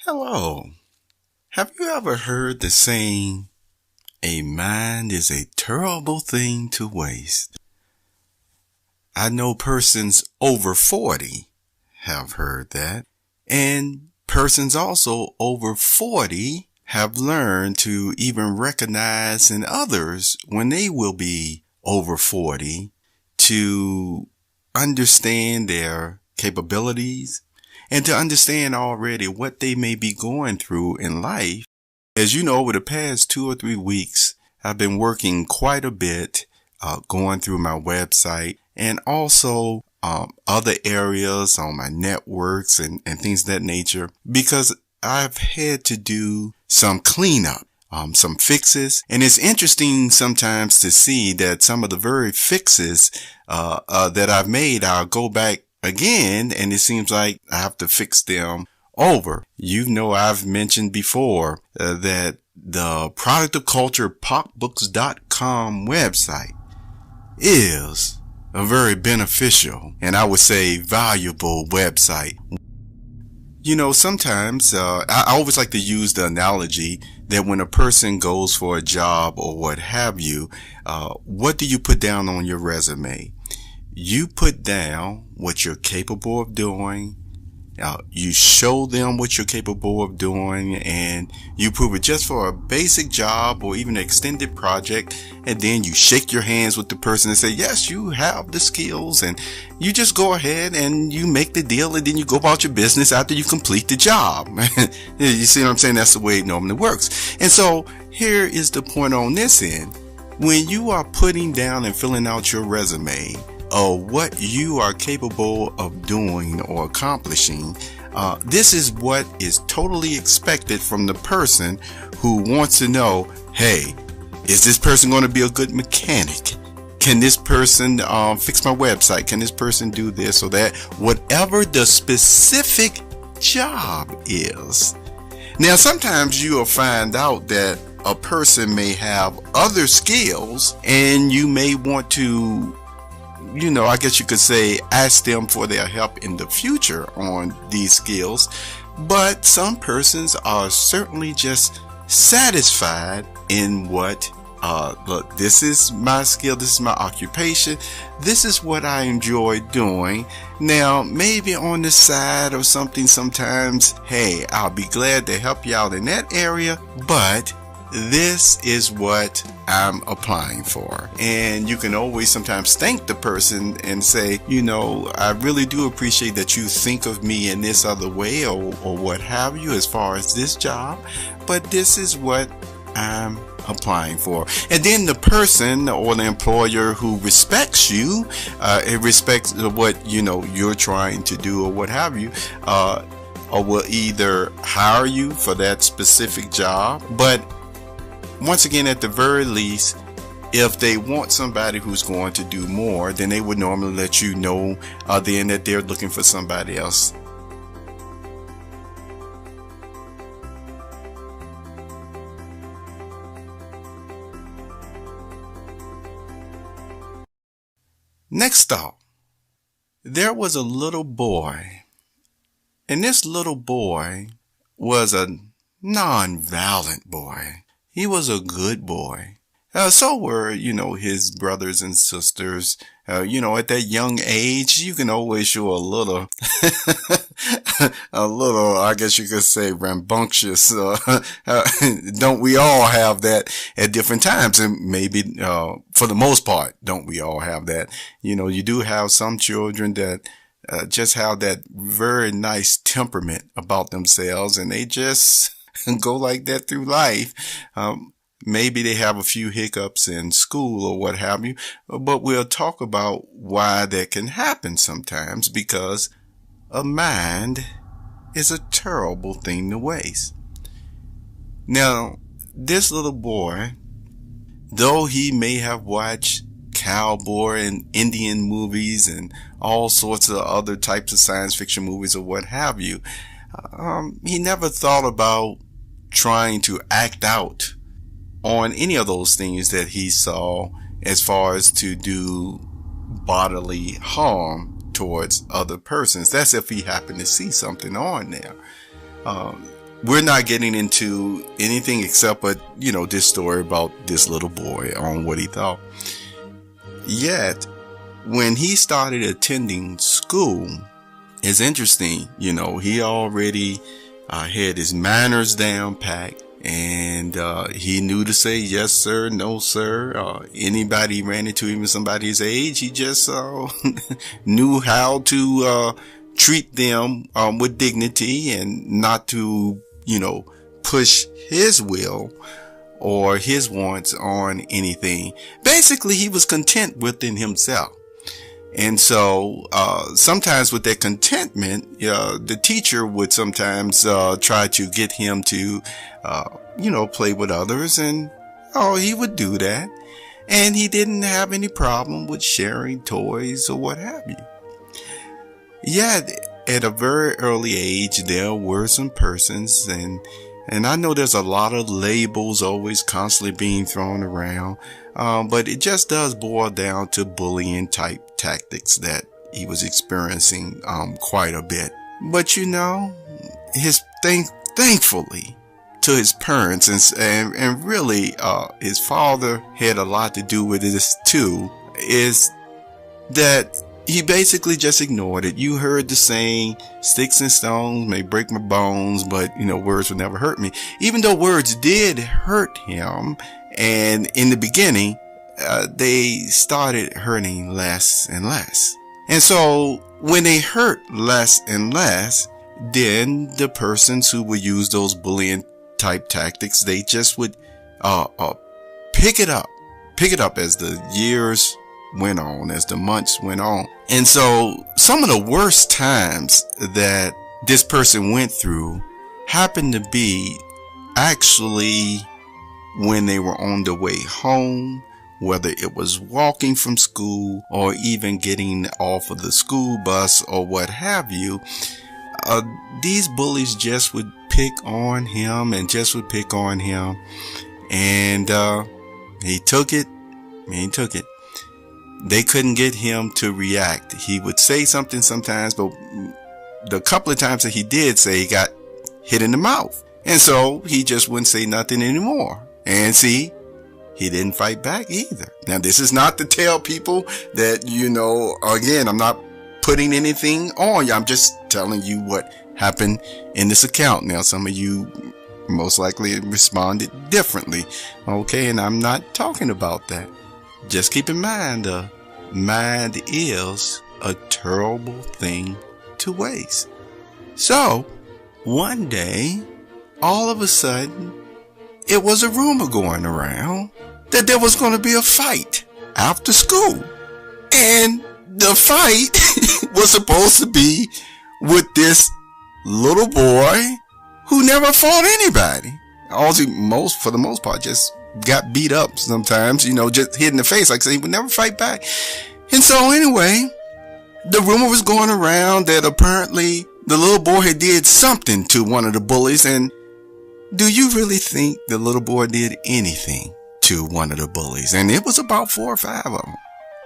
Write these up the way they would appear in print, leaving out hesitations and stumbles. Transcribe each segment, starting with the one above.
Hello. Have you ever heard the saying, a mind is a terrible thing to waste? I know persons over 40 have heard that, and persons also over 40 have learned to even recognize in others when they will be over 40 to understand their capabilities and to understand already what they may be going through in life. As you know, over the past 2 or 3 weeks, I've been working quite a bit, going through my website and also other areas on my networks and things of that nature, because I've had to do some cleanup, some fixes. And it's interesting sometimes to see that some of the very fixes that I've made, I'll go back again, and it seems like I have to fix them over. You know, I've mentioned before that the Product of Culture PocbooksCrypto website is a very beneficial and I would say valuable website. You know, sometimes I always like to use the analogy that when a person goes for a job or what have you, what do you put down on your resume? You put down what you're capable of doing. You show them what you're capable of doing, and you prove it just for a basic job or even an extended project. And then you shake your hands with the person and say, yes, you have the skills, and you just go ahead and you make the deal, and then you go about your business after you complete the job. You see what I'm saying? That's the way it normally works. And so here is the point on this end. When you are putting down and filling out your resume, or what you are capable of doing or accomplishing, this is what is totally expected from the person who wants to know, hey, is this person going to be a good mechanic? Can this person fix my website? Can this person do this or that? Whatever the specific job is. Now, sometimes you will find out that a person may have other skills, and you may want to, you know, I guess you could say, ask them for their help in the future on these skills. But some persons are certainly just satisfied in what, look, this is my skill, this is my occupation, this is what I enjoy doing. Now, maybe on the side or something sometimes, hey, I'll be glad to help you out in that area, but this is what I'm applying for. And you can always sometimes thank the person and say, you know, I really do appreciate that you think of me in this other way or what have you as far as this job, but this is what I'm applying for. And then the person or the employer who respects you, it respects what, you know, you're trying to do or what have you, or will either hire you for that specific job. But once again, at the very least, if they want somebody who's going to do more, then they would normally let you know then that they're looking for somebody else. Next up, there was a little boy, and this little boy was a non-violent boy. He was a good boy. So were, you know, his brothers and sisters. You know, at that young age, you can always show a little, I guess you could say, rambunctious. Don't we all have that at different times? And maybe, for the most part, don't we all have that? You know, you do have some children that just have that very nice temperament about themselves, and they just go like that through life. Maybe they have a few hiccups in school or what have you, but we'll talk about why that can happen sometimes, because a mind is a terrible thing to waste. Now, this little boy, though he may have watched cowboy and Indian movies and all sorts of other types of science fiction movies or what have you, he never thought about trying to act out on any of those things that he saw as far as to do bodily harm towards other persons. That's if he happened to see something on there. we're not getting into anything except, this story about this little boy on what he thought. Yet, when he started attending school, it's interesting, he already had his manners down packed, and he knew to say yes sir, no sir. Anybody ran into him, somebody his age, he just knew how to treat them with dignity and not to, push his will or his wants on anything. Basically, he was content within himself. And so, sometimes with that contentment, the teacher would sometimes, try to get him to, play with others, and, he would do that. And he didn't have any problem with sharing toys or what have you. Yet, at a very early age, there were some persons, and I know there's a lot of labels always constantly being thrown around, but it just does boil down to bullying type tactics that he was experiencing quite a bit. But thankfully to his parents, and really his father had a lot to do with this too, is that he basically just ignored it. You heard the saying, sticks and stones may break my bones, but words will never hurt me. Even though words did hurt him, and in the beginning, they started hurting less and less. And so when they hurt less and less, then the persons who would use those bullying type tactics, they just would pick it up as the years went on, as the months went on. And so some of the worst times that this person went through happened to be actually when they were on their way home, whether it was walking from school or even getting off of the school bus or what have you. These bullies just would pick on him and and he took it. They couldn't get him to react. He would say something sometimes, but the couple of times that he did say, he got hit in the mouth. And so he just wouldn't say nothing anymore. And see, he didn't fight back either. Now, this is not to tell people that, again, I'm not putting anything on you. I'm just telling you what happened in this account. Now, some of you most likely responded differently. Okay, and I'm not talking about that. Just keep in mind, mind is a terrible thing to waste. So, one day, all of a sudden, it was a rumor going around that there was going to be a fight after school. And the fight was supposed to be with this little boy who never fought anybody. For the most part, just got beat up sometimes, just hit in the face. Like I say, he would never fight back. And so anyway, the rumor was going around that apparently the little boy had did something to one of the bullies. And do you really think the little boy did anything to one of the bullies? And it was about 4 or 5 of them.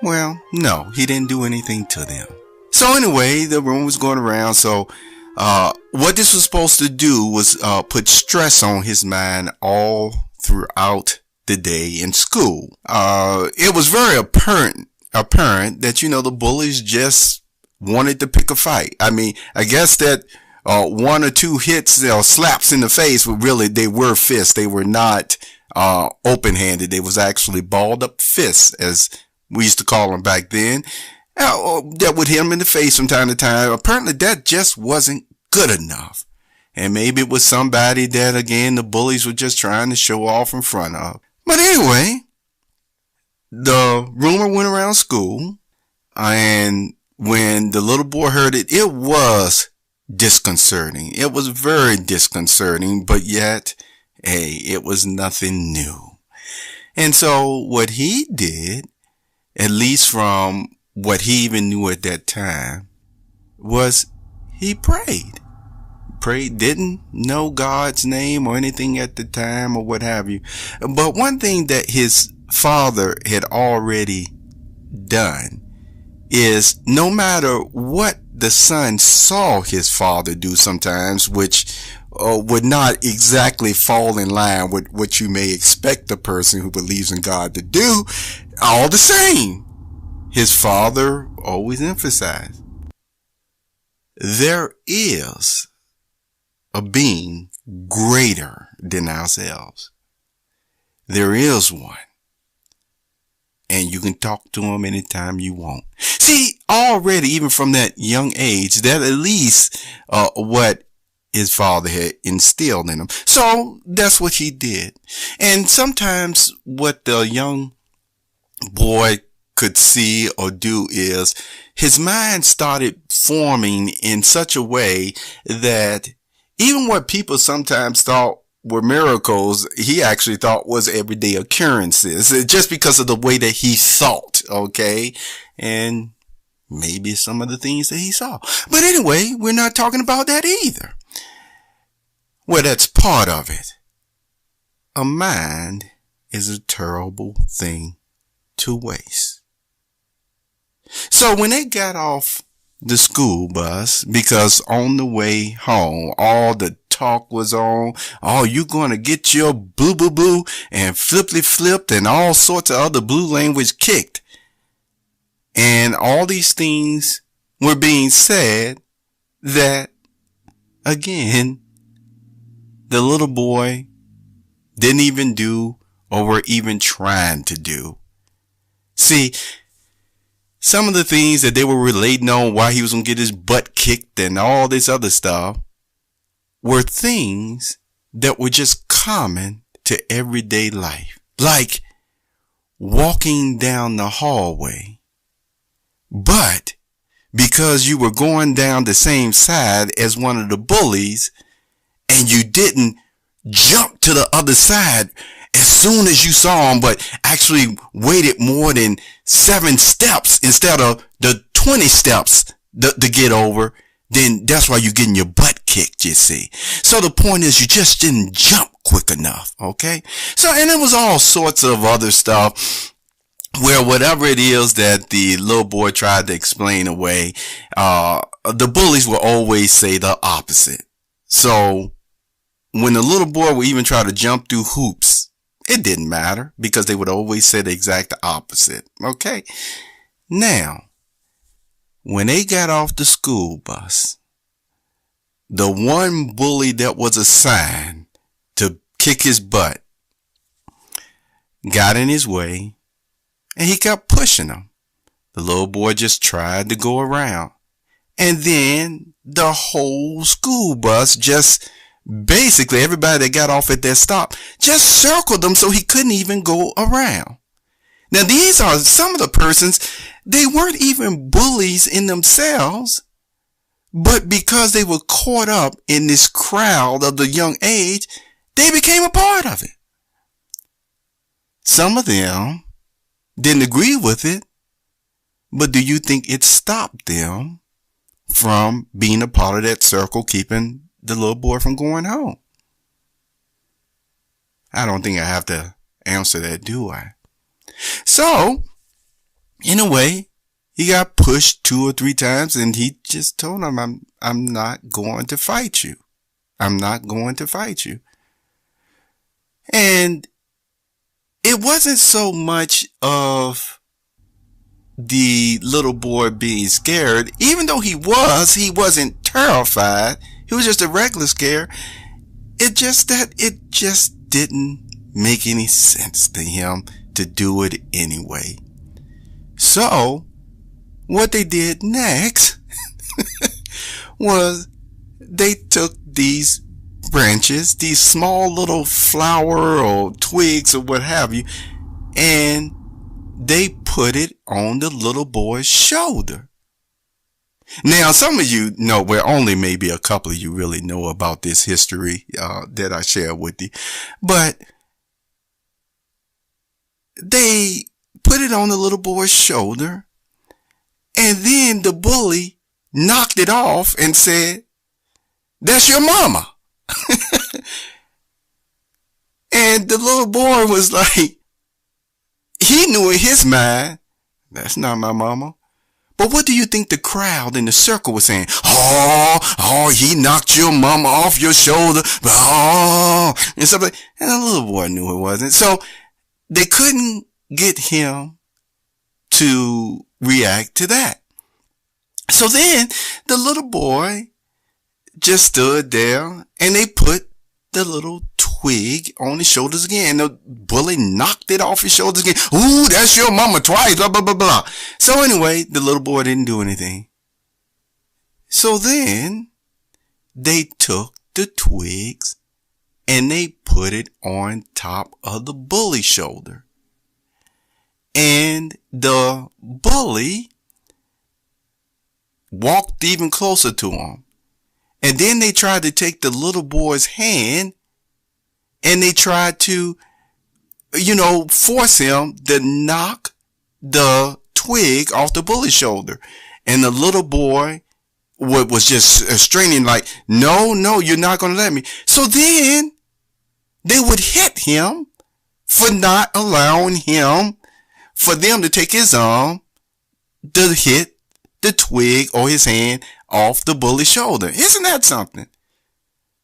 Well, no, he didn't do anything to them. So anyway, the rumor was going around. So what this was supposed to do was put stress on his mind all throughout the day in school. It was very apparent that, the bullies just wanted to pick a fight. I mean, I guess that 1 or 2 hits or slaps in the face they were fists. They were not open-handed. They was actually balled up fists, as we used to call them back then. That would hit him in the face from time to time. Apparently that just wasn't good enough. And maybe it was somebody that, again, the bullies were just trying to show off in front of. But anyway, the rumor went around school, and when the little boy heard it, it was disconcerting. It was very disconcerting, but yet, hey, it was nothing new. And so what he did, at least from what he even knew at that time, was he prayed. Didn't know God's name or anything at the time or what have you. But one thing that his father had already done is, no matter what the son saw his father do sometimes, which would not exactly fall in line with what you may expect a person who believes in God to do. All the same, his father always emphasized, there is a being greater than ourselves. There is one. And you can talk to him anytime you want. See, already, even from that young age, that at least what his father had instilled in him. So that's what he did. And sometimes what the young boy could see or do is his mind started forming in such a way that even what people sometimes thought were miracles, he actually thought was everyday occurrences, just because of the way that he thought, okay? And maybe some of the things that he saw. But anyway, we're not talking about that either. Well, that's part of it. A mind is a terrible thing to waste. So when they got off the school bus, because on the way home, all the talk was on, oh, you gonna get your boo boo boo and flipply flipped and all sorts of other blue language kicked. And all these things were being said that, again, the little boy didn't even do or were even trying to do. See, some of the things that they were relating on why he was going to get his butt kicked and all this other stuff were things that were just common to everyday life. Like walking down the hallway. But because you were going down the same side as one of the bullies and you didn't jump to the other side as soon as you saw him, but actually waited more than 7 steps instead of the 20 steps to get over, then that's why you're getting your butt kicked, you see. So the point is you just didn't jump quick enough, okay? So, and it was all sorts of other stuff where whatever it is that the little boy tried to explain away, the bullies will always say the opposite. So when the little boy would even try to jump through hoops, it didn't matter because they would always say the exact opposite. Okay. Now, when they got off the school bus, the one bully that was assigned to kick his butt got in his way and he kept pushing him. The little boy just tried to go around. And then the whole school bus just basically everybody that got off at that stop just circled him so he couldn't even go around. Now these are some of the persons, they weren't even bullies in themselves, but because they were caught up in this crowd of the young age, they became a part of it. Some of them didn't agree with it, but do you think it stopped them from being a part of that circle, keeping the little boy from going home? I don't think I have to answer that, do I? So, in a way, he got pushed 2 or 3 times and he just told him, I'm not going to fight you. I'm not going to fight you. And it wasn't so much of the little boy being scared, even though he wasn't terrified. He was just a regular scare. It just didn't make any sense to him to do it anyway. So, what they did next was they took these branches, these small little flower or twigs or what have you, and they put it on the little boy's shoulder. Now, some of you know, well, only maybe a couple of you really know about this history that I share with you, but they put it on the little boy's shoulder, and then the bully knocked it off and said, "That's your mama." And the little boy was like, he knew in his mind, that's not my mama. But what do you think the crowd in the circle was saying? Oh, he knocked your mama off your shoulder. Oh, and stuff like, and the little boy knew it wasn't. So they couldn't get him to react to that. So then the little boy just stood there and they put the little twig on his shoulders again. The bully knocked it off his shoulders again. Ooh, that's your mama twice, blah, blah, blah, blah. So anyway, the little boy didn't do anything. So then they took the twigs and they put it on top of the bully's shoulder. And the bully walked even closer to him. And then they tried to take the little boy's hand and they tried to, force him to knock the twig off the bully's shoulder. And the little boy was just straining like, no, you're not going to let me. So then they would hit him for not allowing him, for them to take his arm to hit the twig or his hand off the bully's shoulder. Isn't that something?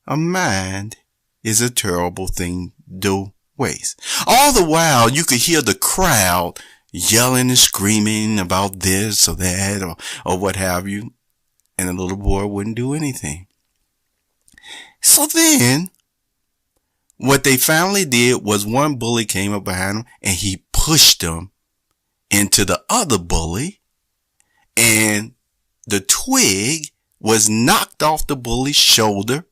A mind is a terrible thing to waste. All the while, you could hear the crowd yelling and screaming about this or that or what have you. And the little boy wouldn't do anything. So then, what they finally did was one bully came up behind him and he pushed him into the other bully. And the twig was knocked off the bully's shoulder.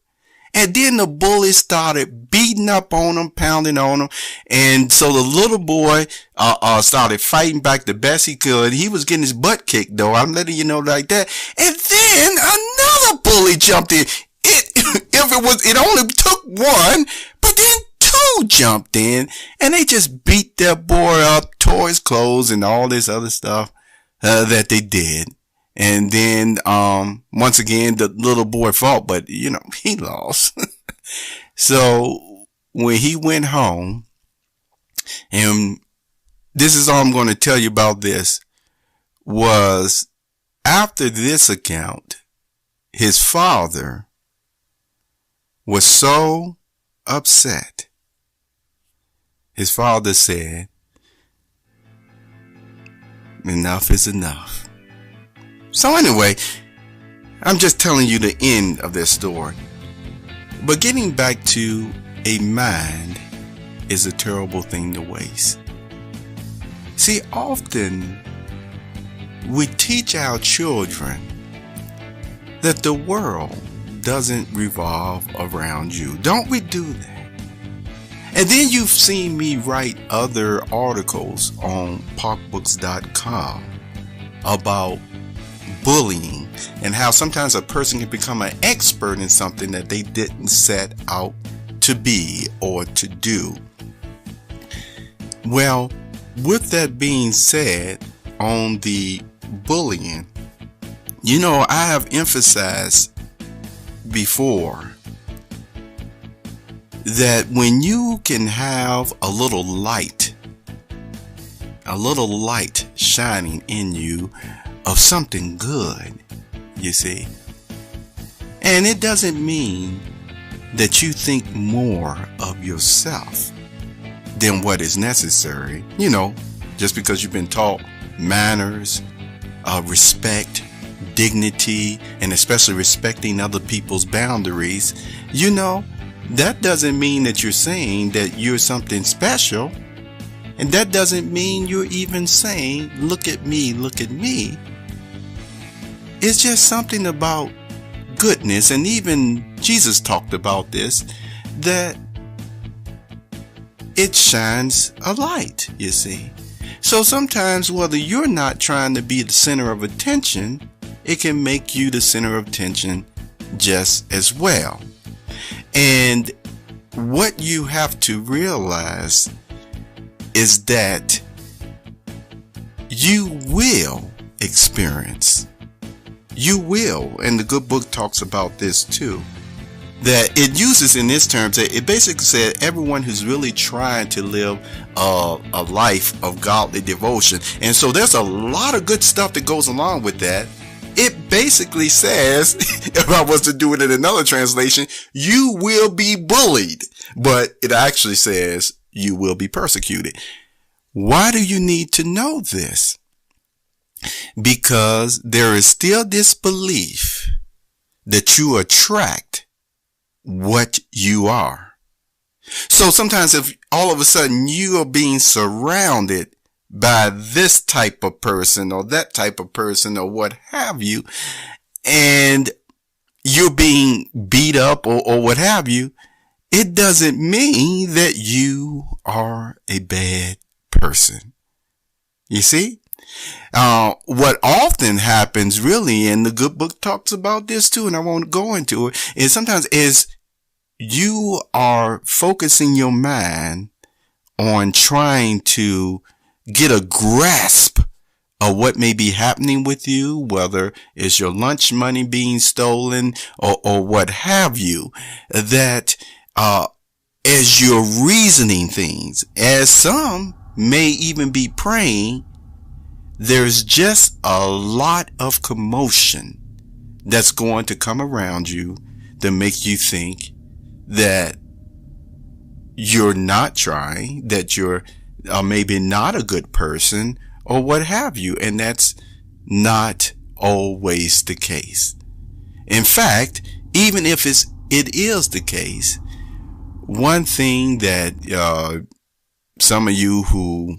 And then the bully started beating up on him, pounding on him. And so the little boy started fighting back the best he could. He was getting his butt kicked, though. I'm letting you know like that. And then another bully jumped in. It only took one, but then two jumped in. And they just beat that boy up, tore his clothes and all this other stuff that they did. And then, once again, the little boy fought, but, he lost. So when he went home, and this is all I'm going to tell you about this, was after this account, his father was so upset. His father said, enough is enough. So anyway, I'm just telling you the end of this story. But getting back to a mind is a terrible thing to waste. See, often we teach our children that the world doesn't revolve around you. Don't we do that? And then you've seen me write other articles on PocbooksCrypto about bullying and how sometimes a person can become an expert in something that they didn't set out to be or to do. Well, with that being said, on the bullying, I have emphasized before that when you can have a little light shining in you of something good, you see. And it doesn't mean that you think more of yourself than what is necessary, just because you've been taught manners, respect, dignity, and especially respecting other people's boundaries. That doesn't mean that you're saying that you're something special. And that doesn't mean you're even saying, look at me, look at me. It's just something about goodness, and even Jesus talked about this, that it shines a light, you see. So sometimes, whether you're not trying to be the center of attention, it can make you the center of attention just as well. And what you have to realize is that you will experience, and the good book talks about this too, that it uses in this terms, it basically said everyone who's really trying to live a life of godly devotion. And so there's a lot of good stuff that goes along with that. It basically says, if I was to do it in another translation, you will be bullied, but it actually says you will be persecuted. Why do you need to know this? Because there is still this belief that you attract what you are. So sometimes if all of a sudden you are being surrounded by this type of person or that type of person or what have you, and you're being beat up or what have you, it doesn't mean that you are a bad person. You see? What often happens really, and the good book talks about this too, and I won't go into it, is sometimes is you are focusing your mind on trying to get a grasp of what may be happening with you, whether it's your lunch money being stolen or what have you, that as you're reasoning things, as some may even be praying, there's just a lot of commotion that's going to come around you to make you think that you're not trying, that you're maybe not a good person or what have you. And that's not always the case. In fact, even if it is the case, one thing that some of you who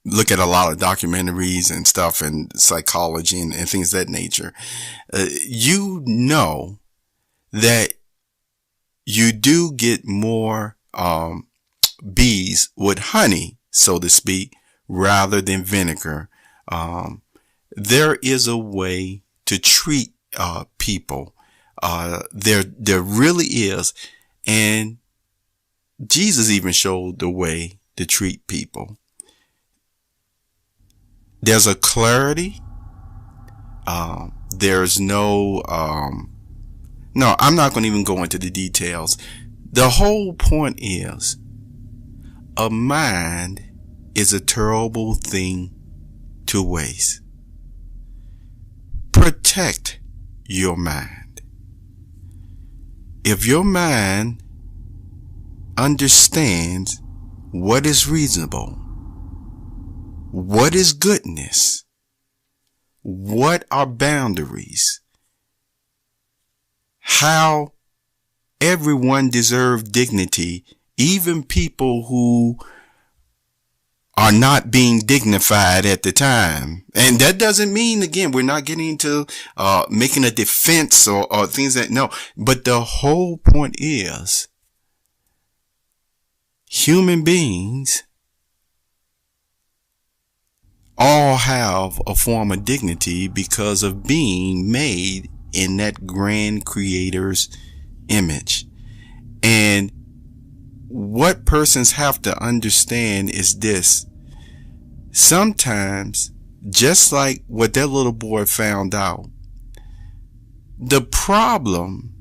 look at a lot of documentaries and stuff and psychology and things of that nature, you know that you do get more bees with honey, so to speak, rather than vinegar. There is a way to treat people. There really is. And Jesus even showed the way to treat people. There's a clarity. There's no, I'm not going to even go into the details. The whole point is, a mind is a terrible thing to waste. Protect your mind. If your mind understands what is reasonable, what is goodness, what are boundaries, how everyone deserves dignity, even people who are not being dignified at the time. And that doesn't mean, again, we're not getting into making a defense or things that, no. But the whole point is, human beings all have a form of dignity because of being made in that grand creator's image. And what persons have to understand is this: sometimes, just like what that little boy found out, the problem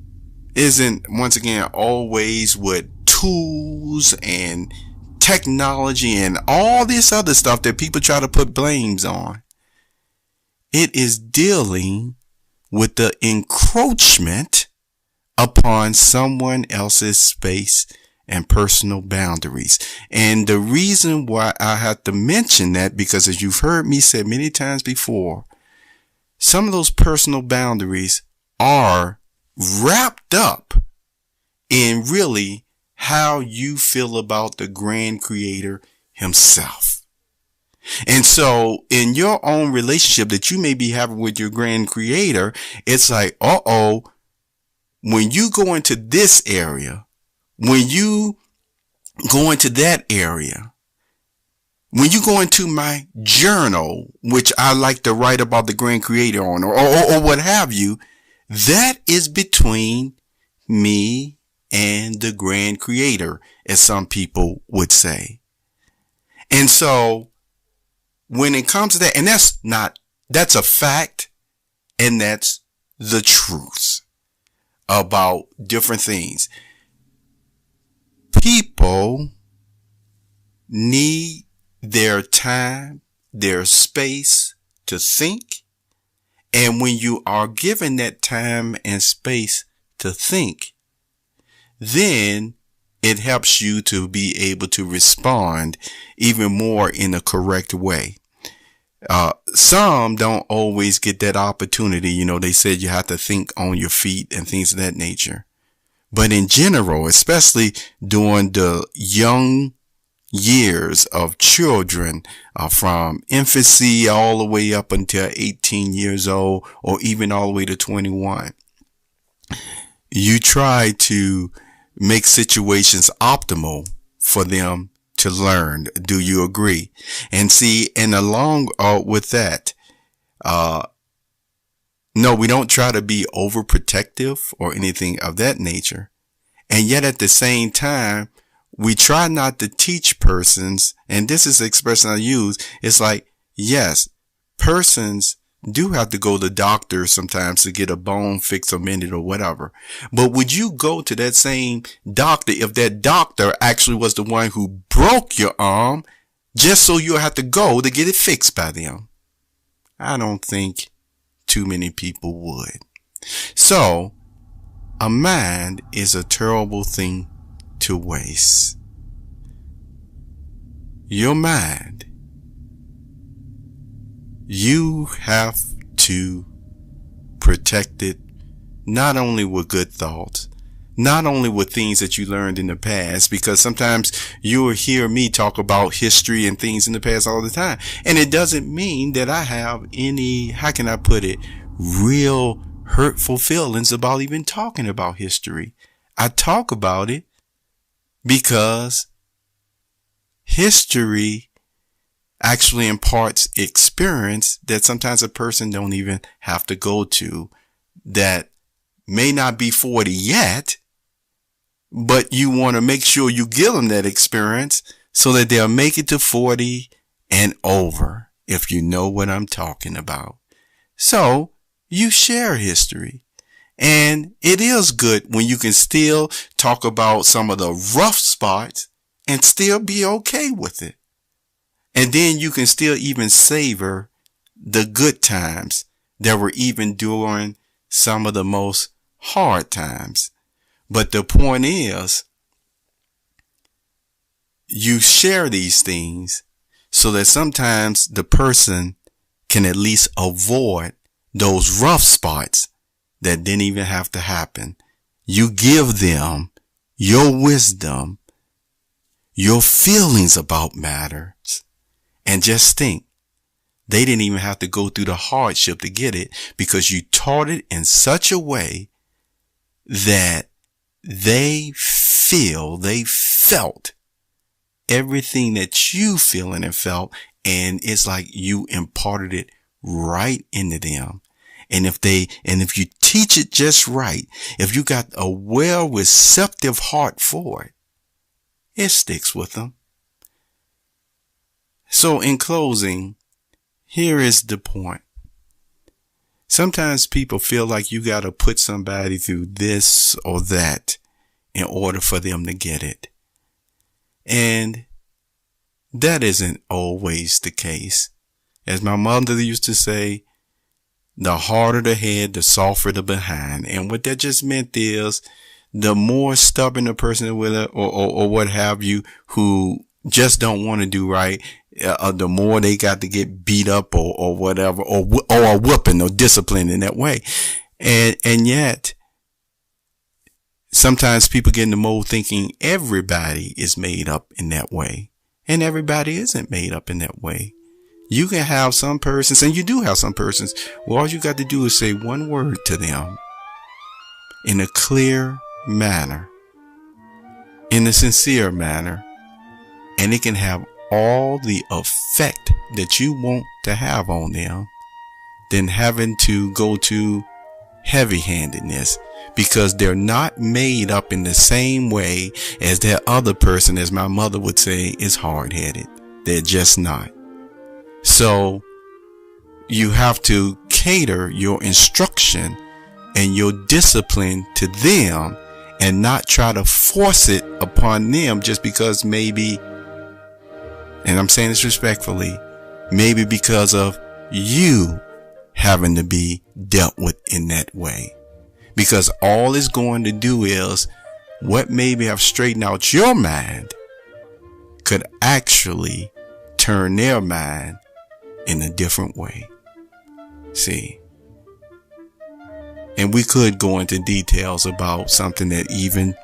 isn't, once again, always with tools and technology and all this other stuff that people try to put blames on. It is dealing with the encroachment upon someone else's space and personal boundaries. And the reason why I have to mention that, because as you've heard me say many times before, some of those personal boundaries are wrapped up in really how you feel about the grand creator himself. And so in your own relationship that you may be having with your grand creator, it's like, when you go into this area, when you go into that area, when you go into my journal, which I like to write about the grand creator on, or what have you, that is between me and the grand creator, as some people would say. And so when it comes to that, and that's a fact, and that's the truth. about different things. People need their time, their space to think. And when you are given that time and space to think, then it helps you to be able to respond even more in a correct way. Some don't always get that opportunity. You know, they said you have to think on your feet and things of that nature. But in general, especially during the young years of children, from infancy all the way up until 18 years old, or even all the way to 21, you try to make situations optimal for them to learn. Do you agree? And see, and along with that, no, we don't try to be overprotective or anything of that nature. And yet at the same time, we try not to teach persons, and this is the expression I use, it's like, yes, persons do have to go to the doctor sometimes to get a bone fixed or mended or whatever. But would you go to that same doctor if that doctor actually was the one who broke your arm just so you'll have to go to get it fixed by them? I don't think too many people would. So, a mind is a terrible thing to waste. Your mind, you have to protect it, not only with good thoughts, not only with things that you learned in the past, because sometimes you will hear me talk about history and things in the past all the time. And it doesn't mean that I have any, how can I put it, real hurtful feelings about even talking about history. I talk about it because history actually imparts experience that sometimes a person don't even have to go to, that may not be 40 yet, but you want to make sure you give them that experience so that they'll make it to 40 and over, if you know what I'm talking about. So you share history, and it is good when you can still talk about some of the rough spots and still be okay with it. And then you can still even savor the good times that were even during some of the most hard times. But the point is, you share these things so that sometimes the person can at least avoid those rough spots that didn't even have to happen. You give them your wisdom, your feelings about matters, and just think, they didn't even have to go through the hardship to get it, because you taught it in such a way that they felt everything that you feeling and felt, and it's like you imparted it right into them. And if you teach it just right, if you got a well receptive heart for it, it sticks with them. So in closing, here is the point. Sometimes people feel like you got to put somebody through this or that in order for them to get it. And that isn't always the case. As my mother used to say, the harder the head, the softer the behind. And what that just meant is, the more stubborn a person with it, or what have you, who just don't want to do right, the more they got to get beat up or whatever, or a whooping or discipline in that way. And yet, sometimes people get in the mode thinking everybody is made up in that way. And everybody isn't made up in that way. You can have some persons, and you do have some persons, well, all you got to do is say one word to them in a clear manner, in a sincere manner, and it can have all the effect that you want to have on them than having to go to heavy-handedness, because they're not made up in the same way as that other person, as my mother would say, is hard-headed. They're just not. So you have to cater your instruction and your discipline to them, and not try to force it upon them just because maybe, and I'm saying this respectfully, maybe because of you having to be dealt with in that way. Because all it's going to do is what maybe have straightened out your mind could actually turn their mind in a different way. See? And we could go into details about something that even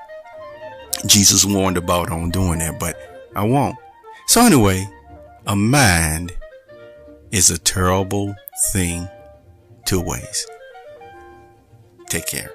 Jesus warned about on doing that, but I won't. So anyway, a mind is a terrible thing to waste. Take care.